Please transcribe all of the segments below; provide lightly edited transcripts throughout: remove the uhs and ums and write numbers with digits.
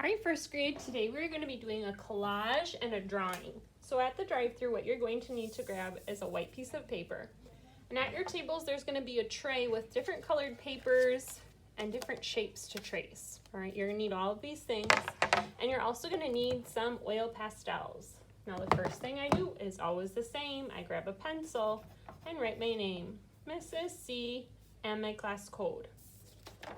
All right, first grade, today we're going to be doing a collage and a drawing. So at the drive-thru, what you're going to need to grab is a white piece of paper. And at your tables, there's going to be a tray with different colored papers and different shapes to trace. All right, you're going to need all of these things. And you're also going to need some oil pastels. Now the first thing I do is always the same. I grab a pencil and write my name, Mrs. C, and my class code.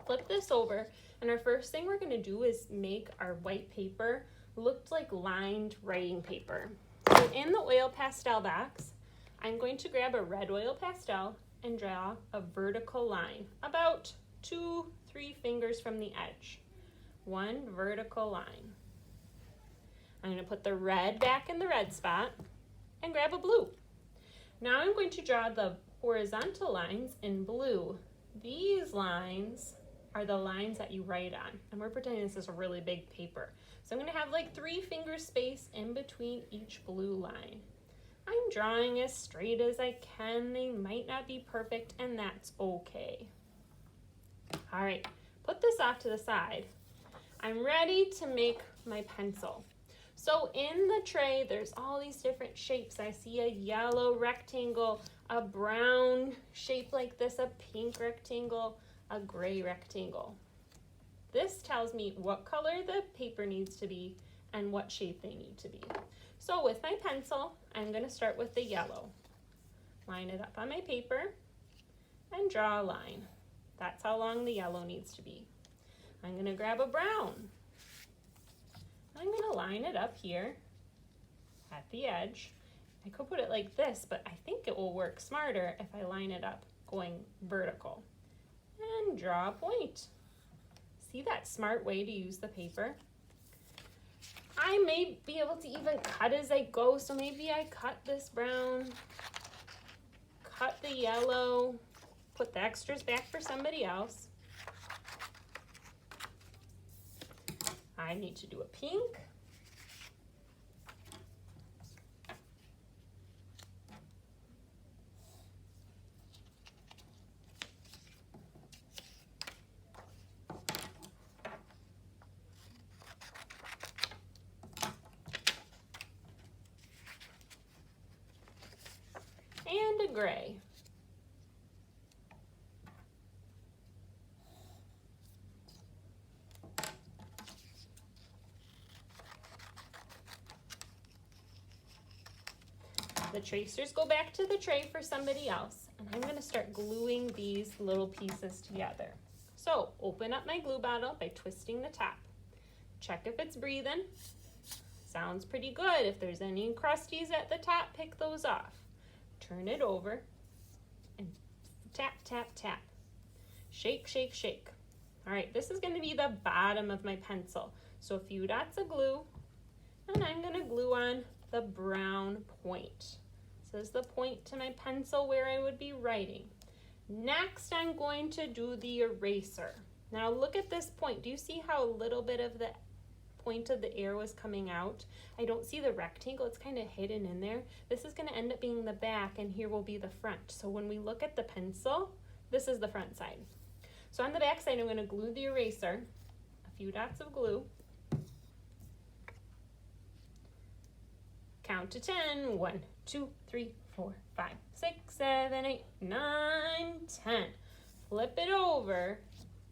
Flip this over, and our first thing we're going to do is make our white paper look like lined writing paper. So in the oil pastel box, I'm going to grab a red oil pastel and draw a vertical line about 2-3 fingers from the edge. One vertical line. I'm going to put the red back in the red spot and grab a blue. Now I'm going to draw the horizontal lines in blue. These lines are the lines that you write on, and we're pretending this is a really big paper. So I'm going to have like 3 finger space in between each blue line. I'm drawing as straight as I can. They might not be perfect, and that's okay. All right, put this off to the side. I'm ready to make my pencil. So in the tray, there's all these different shapes. I see a yellow rectangle, a brown shape like this, a pink rectangle, a gray rectangle. This tells me what color the paper needs to be and what shape they need to be. So with my pencil, I'm going to start with the yellow. Line it up on my paper and draw a line. That's how long the yellow needs to be. I'm going to grab a brown. I'm going to line it up here at the edge. I could put it like this, but I think it will work smarter if I line it up going vertical. And draw a point. See that smart way to use the paper? I may be able to even cut as I go, so maybe I cut this brown, cut the yellow, put the extras back for somebody else. I need to do a pink. And a gray. The tracers go back to the tray for somebody else, and I'm going to start gluing these little pieces together. So open up my glue bottle by twisting the top. Check if it's breathing. Sounds pretty good. If there's any crusties at the top, pick those off. Turn it over and tap, tap, tap. Shake, shake, shake. All right, this is going to be the bottom of my pencil. So a few dots of glue, and I'm going to glue on the brown point. This is the point to my pencil where I would be writing. Next, I'm going to do the eraser. Now look at this point. Do you see how a little bit of the point of the air was coming out? I don't see the rectangle. It's kind of hidden in there. This is going to end up being the back, and here will be the front. So when we look at the pencil, this is the front side. So on the back side, I'm going to glue the eraser, a few dots of glue. Count to 10. 1, 2, 3, 4, 5, 6, 7, 8, 9, 10. Flip it over.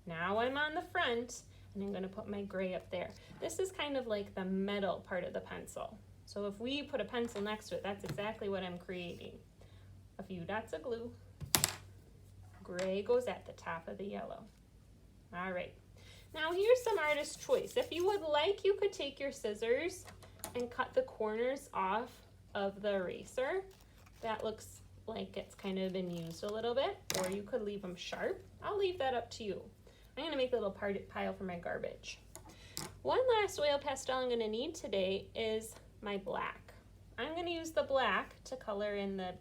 Now I'm on the front, and I'm going to put my gray up there. This is kind of like the metal part of the pencil. So if we put a pencil next to it, that's exactly what I'm creating. A few dots of glue. Gray goes at the top of the yellow. All right. Now here's some artist choice. If you would like, you could take your scissors and cut the corners off of the eraser. That looks like it's kind of been used a little bit, or you could leave them sharp. I'll leave that up to you. I'm going to make a little pile for my garbage. One last oil pastel I'm going to need today is my black. I'm going to use the black to color in the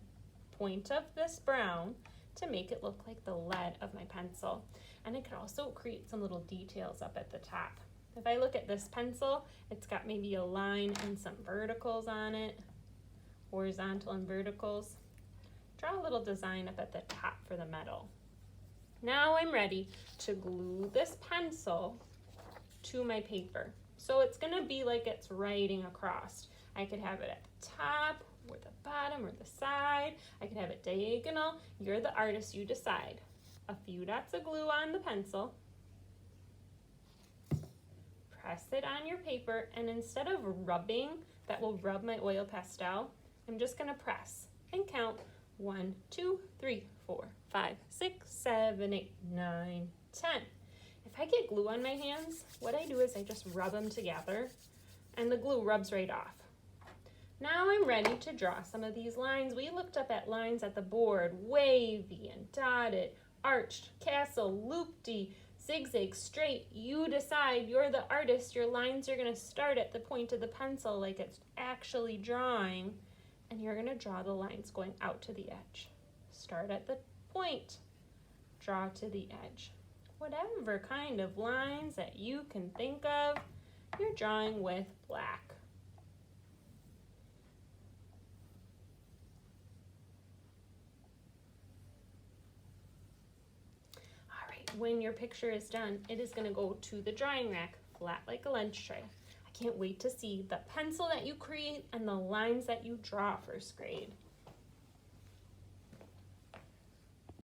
point of this brown to make it look like the lead of my pencil. And I could also create some little details up at the top. If I look at this pencil, it's got maybe a line and some verticals on it, horizontal and verticals. Draw a little design up at the top for the metal. Now I'm ready to glue this pencil to my paper. So it's gonna be like it's writing across. I could have it at the top, or the bottom, or the side. I could have it diagonal. You're the artist, you decide. A few dots of glue on the pencil. Press it on your paper, and instead of rubbing, that will rub my oil pastel, I'm just gonna press and count 1, 2, 3, 4, 5, 6, 7, 8, 9, 10. If I get glue on my hands, what I do is I just rub them together and the glue rubs right off. Now I'm ready to draw some of these lines. We looked up at lines at the board: wavy and dotted, arched, castle, loop-de, zigzag, straight. You decide, you're the artist. Your lines are gonna start at the point of the pencil like it's actually drawing, and you're gonna draw the lines going out to the edge. Start at the point, draw to the edge. Whatever kind of lines that you can think of, you're drawing with black. All right, when your picture is done, it is going to go to the drying rack, flat like a lunch tray. I can't wait to see the pencil that you create and the lines that you draw, first grade.